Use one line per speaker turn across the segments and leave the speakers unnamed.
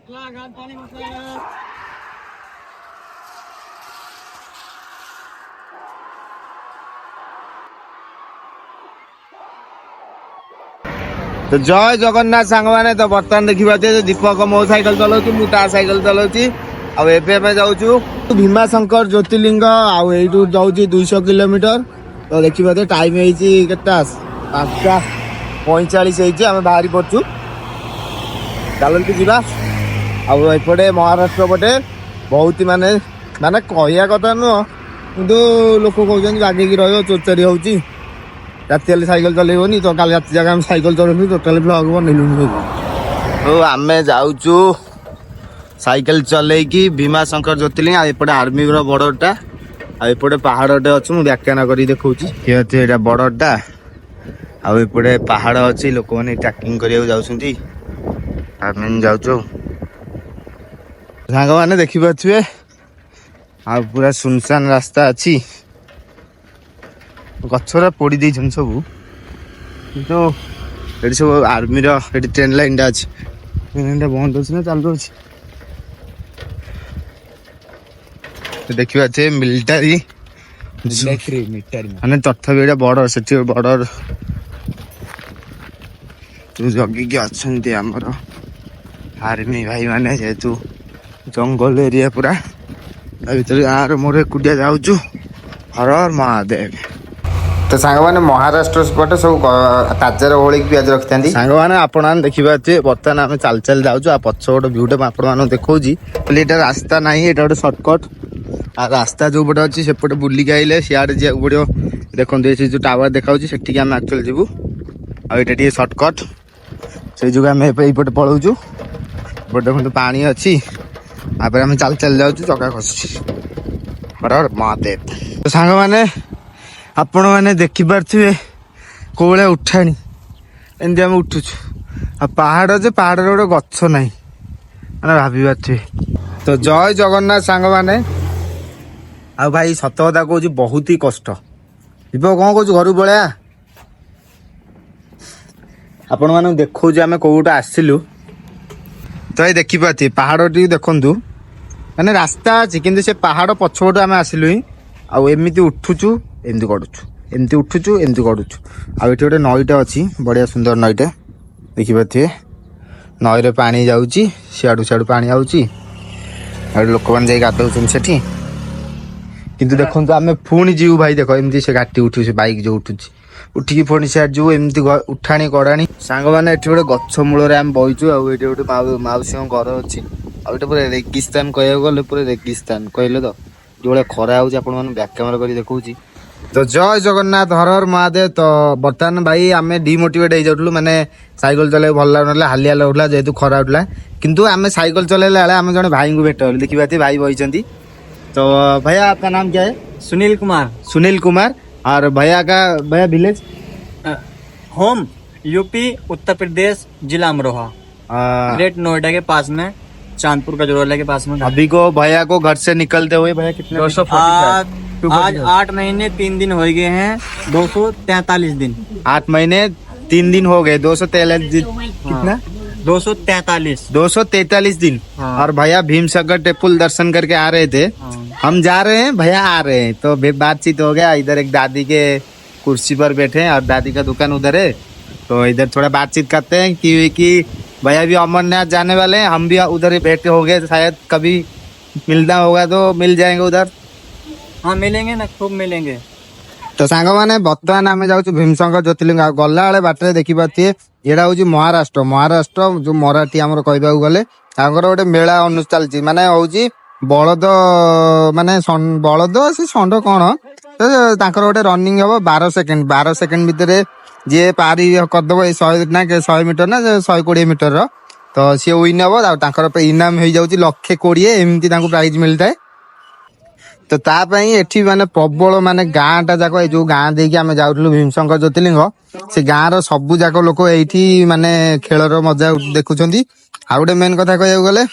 तो जय जगन्नाथ सांग मैंने तो बर्तमान देखा दीपक मो साइकिल चलाऊँ मु ता साइकिल चलाऊँगी आम जाऊँ भीमा शंकर ज्योतिर्लिंग आईटू जाऊँ 200 किलोमीटर तो देखिए टाइम होती 5:45 आम बाहरी पड़चु चलती जावा आपटे महाराष्ट्र पटे बहुत माने माने कहया कथा नुह कि लोक कहते बागेकी रोचारी होती राति साइकिल चलेबनी तो कल रात जगह हम साइकिल चलू टोटाल ब्लॉग बनइलुनी तो आम जाऊँ साइकिल चलैकी भीमा शंकर ज्योतिर्लिंग एपटे आर्मी बॉर्डरटा आपटे पहाड़टे अच्छे मुझे व्याख्यान कर देखा ये बॉर्डरटा आउे पहाड़ अच्छी लोक मैंने ट्रैकिंग करने जाऊँगी आम जाऊँ सांग मैंने देखिपे आ पूरा सुनसान रास्ता अच्छी गचरा पोड़ी देछन सब किंतु एटी सब आर्मी री ट्रेन लाइन टा अच्छी ट्रेन लाइन टा बंद अच्छी ना चालू अच्छी देखिए मिलिटारी माने तथापि एटा बॉर्डर से बॉर्डर जगिकी अच्छा आमर आर्मी भाई माने जेहेतु जंगल एरिया पूरा भर गाँव मोर एकुटिया जाऊँ हर हर महादेव तो सांग मैंने महाराष्ट्र पटे सब ताजार ओलिक पिज रखी था सांग मैंने आपण देखिए बर्तमान आम चल चल जाऊँ पछ गोटे भ्यूटे आपको देखा ये रास्ता ना ये गोटे सर्टकट आ रास्ता जो पटे अच्छी सेपटे बुलिक आइले सियाड़े जा पड़ो देखो जो टावर देखा से आम एक्चुअली जीवु आटे सर्टकट से जो आम यपटे पलाऊँ एपटे देखो पानी अच्छी आपर आम चल चल जाऊँ चका खसुची हर हर महादेव तो सांग मैंने आपण मैंने देखिपे कौ भाया उठाणी एमती आम उठुचु आ पहाड़ जे पहाड़ गोटे गछ ना मैंने भाभी पारे तो जय जगन्नाथ सांग मैंने आ भाई सत कथा कहूँ बहुत ही कष्ट दीपक कौन कौन घर पलैया आपण मानक देखो आम कौटे आसलु तो ये देखिपे पहाड़ टी देखु मैंने रास्ता अच्छी कि से पहाड़ पछपट आम आसलु ही आमती उठुचु एमती गड़ुचु एमती उठुचु एमती गड़ुचु आठ गोटे नईटे अच्छी बढ़िया सुंदर नईटे देखिपे नई रे पानी जाऊँगी सियाड़ू सियाड़ू पानी आऊँगी लोक मैंने गाधौन से किंतु देखो आम पुणी जीव भाई देख एमती से घाटी उठू से बाइक जो उठुची उठिकी पुणी सियाड़ जीव एमती उठाणी गड़ाणी सांग मैंने गोटे गछ मूल आम बहीचु आटे गोटे माउसी घर अच्छी आटे पूरा रेगिस्तान कह गले पूरा रेगिस्तान कहले तो जो भाई खरा हो व्याख्या कर देखा तो जय जगन्नाथ हर हर महादेव तो बर्तमान भाई आम डिमोटिवेट हो जाऊँ मैंने साइकिल चल भल लगुना हालिया लगुला जेहेतु खरा उठला किंतु आम साइकिल चलैला आम जड़े भाई को भेट देखिए भाई बही तो भैया आपका नाम क्या है
सुनील
कुमार और भैया का भैया village
home UP Uttar Pradesh जिला अमरोहा ग्रेट नोएडा के पास में चांदपुर का जोरला के पास में
अभी को भैया को घर से निकलते हुए भैया कितने
आज 8 महीने 3 दिन हो गए हैं 243 दिन
8 महीने 3 दिन हो गए 243 दिन कितना 243 दिन
हाँ।
और भैया भीमसागर टेम्पल दर्शन करके आ रहे थे हम जा रहे हैं भैया आ रहे हैं तो बातचीत हो गया इधर एक दादी के कुर्सी पर बैठे हैं और दादी का दुकान उधर है तो इधर थोड़ा बातचीत करते हैं कि भैया भी अमरनाथ जाने वाले हैं हम भी उधर ही बैठे हो गए शायद कभी मिलना होगा तो मिल जाएंगे उधर
हाँ मिलेंगे ना खूब मिलेंगे
तो सांग मैंने बर्तमान आम जाऊँ भीमशंकर ज्योतिर्लिंग गला बेले बाटे देखिपे यहाँ हूँ महाराष्ट्र जो मराठी आमर कहवा गले गोटे मेला अनु चलती माने हूँ बलद माने बलद से षंड कौन तो गोटे रनिंग हम 12 सेकेंड भितर जी पारी करदेव 100 मीटर ना 120 मीटर तो सी विन हम इनाम हो जाऊँ 120 एमती प्राइज मिलता है तो तापाई एठी माने प्रबल माने गाँ टा जाक जो गाँ देकी आम जाऊँ भीमशंकर ज्योतिर्लिंग से गाँव रो सबू जाक लोक एठी माने खेलर मजा देखुछंती आ गोटे मेन कथा कहया गले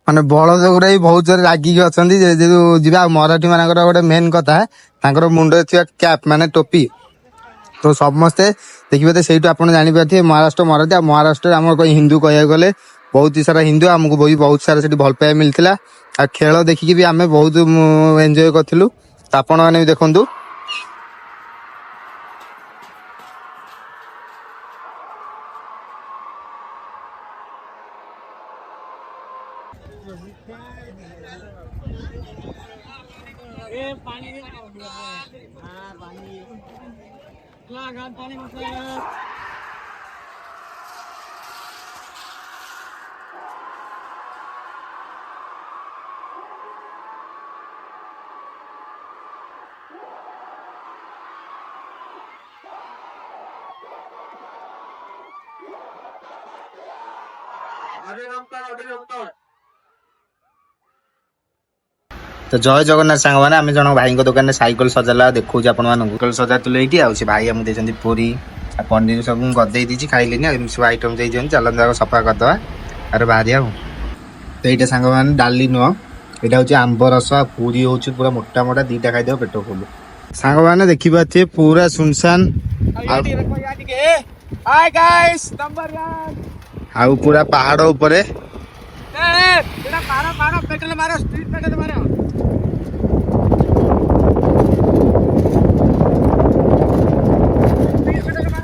माने बलद गुरा भी बहुत जोर रागिकी अछंती जो जीवा मराठी मानकर गोटे मेन कथा तांकर मुंडे थिया कैप माने टोपी तो समस्ते देखिए से आप जापारे महाराष्ट्र मराठी महाराष्ट्र आम हिंदू कहया गले बहुत ही सारा हिंदू आमको भी बहुत सारा सेठी भल पाइबा मिलथिला आ खेल देखिकी भी आमे बहुत एंजॉय करथिलु त आपण माने भी देखंतु तो जय जगन्नाथ सांग मैंने आम जन भाई दुकान में सैकल सजाला देखा आपण मानक सजातुल ये आसी भाई आमको देखते पूरी पनीर सब गदे दी खाइले सब आइटम चाहिए चल जाक सफा करदे अरे बाहरी तो यहाँ सांग मैंने डाली नुह यहाँ हूँ आंब रस पूरी हूँ पूरा मोटा मोटा दीटा खाईदेव पेट फुल सांग मैंने देखिए पूरा सुनसान आउ पूरा पहाड़ उपरे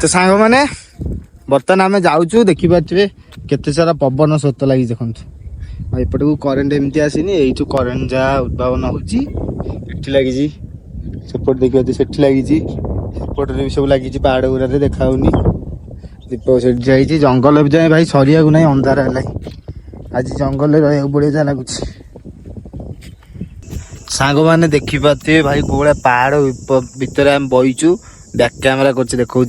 तो सांग मैंने बर्तमान आम जाऊँ देखिपे केते सारा पवन स्रोत लगी देखु एपट को करेन्ट एमती आसनी यू करेन्ट जहाँ उद्भावन होती लगी सेपट देखिए से लगी भी सब लगी पहाड़ गुरा देखा दीप से जंगल भी जाए भाई सरिया को नहीं अंधार है आज जंगल रहा पड़े जहाँ लगुच सांग मैंने देखिपे भाई कोड़ा पहाड़ भितर आम बहीचु बैक कैमेरा कर देखा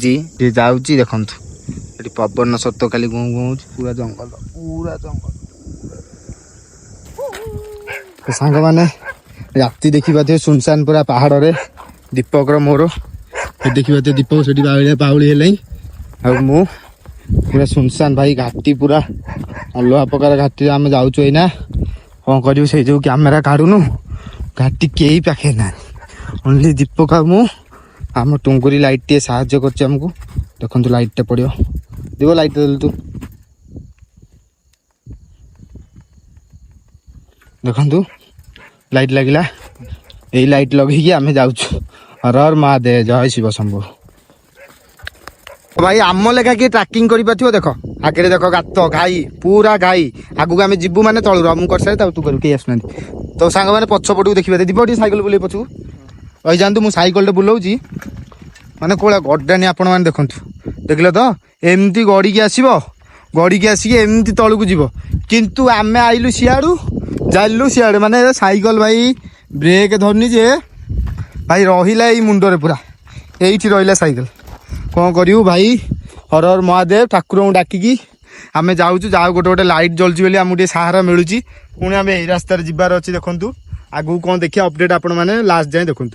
जाऊँगी देखु ये पवन सत खाली गुँ गुँ पूरा जंगल तो सांग मैंने राति देखिपे सुनसान पूरा पहाड़ रे दीपक मोर देखिए दीपक से पाउली है मु पूरा सुनसान भाई घाटी पूरा अलुआ प्रकार घाटी आम जाऊँ ना कौन करूँ से जो कैमेरा काढ़ुनु घाटी कई पाखे ना ओनली दीपक आम टुंगुरी लाइट टे साहाଯ୍य करछि हमको देखो लाइट टे पड़ियो देव लाइट दे तू देखु लाइट लगिला यही लाइट लगे आम जाऊँ हर हर महादेव जय शिव शंभु भाई आम लेखा किए ट्राकिंग कर देख आगे देख गात घाई पूरा घाई आगू आम जीवु मैंने तलु मुझे कर सारे तू करू कहीं आसुना तो सांग मैंने पछपटू देखिए दीप सैकल बुले पछू रही जातु मुझे सैकल बुलाऊँ माने कोड़ा गड्डानी आपण मैंने देखु देखल तो एमती गड़ी आसब गड़ी आसिक एमती तलू जीव किंतु आम आइलु सियाड़ू जालु सियाड़े माने सैकल भाई ब्रेक धरनी जे भाई रहिला एई मुंडरे पूरा एइठी रहिला साइकेल कौन करियो भाई हर हर महादेव ठाकुर को डाकिकी आम जाऊँ जाओ गोटे गोटे लाइट जलुची बोली आमको सहारा मिलूँ पुणी आम यही रास्तार जबार अच्छी देखु आगू कौन देखिए अपडेट आपण मैंने लास्ट जाए देखु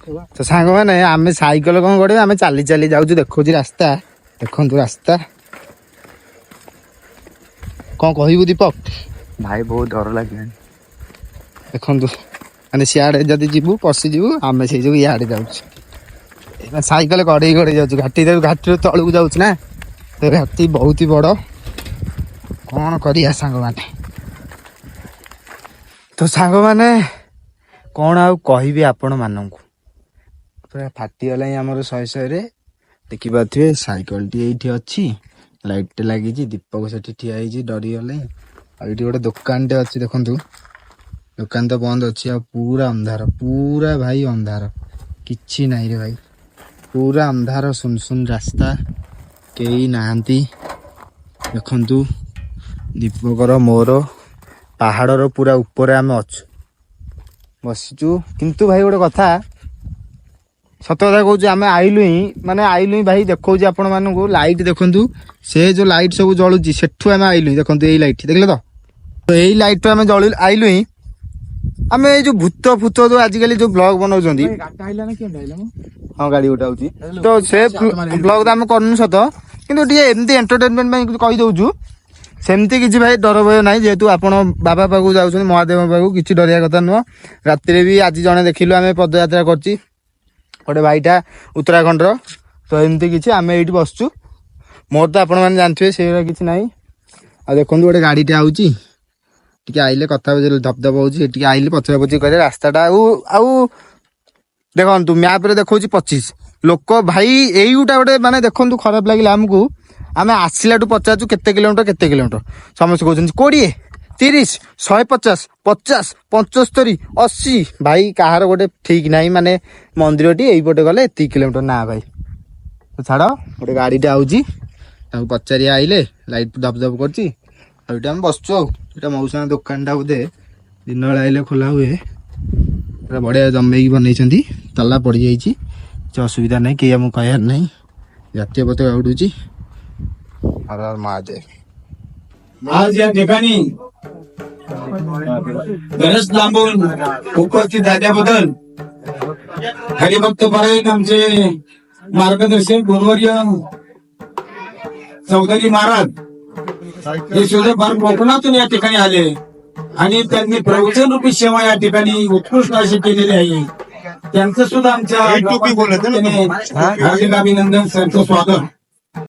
तो सांग मैंने आम सैकल कौन गड़े आम चली चली जाऊँ देखो रास्ता देखु रास्ता कौन कहबू दीपक
भाई बहुत डर लगे
देखु मैंने सियाड़े जदि जीवु पशिजु आम से जो इे जाऊँ सैकल गड़े गड़े जाऊँ घाटी घाटी तलू जाऊँ ना तो घाटी बहुत ही बड़ कौन करिया सांग माने तो सांग माने कौन आउ कहि आपण मानक पूरा फाटीगला आमर शहे शहे देखिपे सैकल टी ये अच्छी लाइट टे लगी दीपक से ठिया डरीगले ये गोटे दुकान टे अच्छी देखु दुकान तो बंद अच्छी आ पूरा अंधार पूरा भाई अंधार किछि नहीं रे भाई पूरा अंधार सुन सुन रास्ता कई नहांती देखु दीपकर मोर पहाड़र पूरा ऊपर आम अच्छु बसीचु किंतु भाई गोटे कथा सत कथा कहूँ आम आइलु ही माने आइलु ही भाई देखो आपण मानू लाइट देखु से जो लाइट सब जलुची सेठू आम आइलु देखो यही लाइट देखले तो यही लाइट आम जल आइलु ही आम जो भूत फूत जो आजिकल जो ब्लॉग बनाऊँ हाँ गाड़ी गोटे तो से ब्लॉग तो आम करनु सत कि एमती एंटरटेनमेंट कही दौचु सेमती किसी भाई डर भय ना जेहेतु आपण बाबा पाक जाऊँ महादेव पाक किसी डरिया कथा नुह राति भी आज जड़े देखिलु आम पदयात्रा करची गोटे भाईटा उत्तराखंड तो एमती किसी आम ये बसचु मोर तो आपण मैंने जानते से किसी ना ଆଉ ଦେଖନ୍ତୁ ଗୋଟେ ଗାଡିଟେ ଆଉଛି ଟିକେ ଆଇଲେ କଥା ଧପଧପ ହଉଛି ଟିକେ ଆଇଲେ ପଛରେ ପଛରେ କହିଲେ ରାସ୍ତାଟା ଆଉ ଦେଖନ୍ତୁ ମ୍ୟାପରେ ଦେଖଉଛି 25 ଲୋକ ଭାଇ ଏଇଟା ଗୋଟେ ମାନେ ଦେଖନ୍ତୁ ଖରାପ ଲାଗିଲା ଆମକୁ ଆମେ ଆସିଲାଠୁ ପଚାରୁଛୁ କେତେ କିଲୋମିଟର ସମସ୍ତେ କହୁଛନ୍ତି 20 30 150 50 75 80 ଭାଇ କାହାର ଗୋଟେ ଠିକ ନାହିଁ ମାନେ ମନ୍ଦିରଟି ଏଇପଟେ ଗଲେ ଏତିକି କିଲୋମିଟର ନା ଭାଇ ଛାଡ ଗୋଟେ ଗାଡିଟେ ଆଉଛି ତାଙ୍କୁ ପଚାରିବା ଆଇଲେ ଲାଇଟ୍ ଧପଧପ କରୁଛି ଆଉ ଏଇଟା ଆମେ ବସଛୁ ଆଉ ଏଇଟା ମଉସାଙ୍କ ଦୋକାନଟା ବୋଧେ ଦିନ ବେଳେ ଆଇଲେ ଖୋଲା ହୁଏ ପୁରା ବଢିଆ ଜମେଇକି ବନେଇଛନ୍ତି ତାଲା ପଡିଯାଇଛି କିଛି ଅସୁବିଧା ନାହିଁ କେହି ଆମକୁ କହିବାର ନାହିଁ ଜାତୀୟ ପତାକା ଉଡୁଛି ହର ହର ମହାଦେବ
आज या ठिकाणी बरंच लांबून उपस्थित झाल्याबद्दल हरिभक्त परायण आमचे मार्गदर्शक गुरुवर्य चौधरी महाराज हे सुद्धा फार कोकणातून या ठिकाणी आले आणि त्यांनी प्रवचन रूपी सेवा या ठिकाणी उत्कृष्ट अशी केलेली आहे त्यांचं सुद्धा आमच्या हार्दिक अभिनंदन त्यांचं स्वागत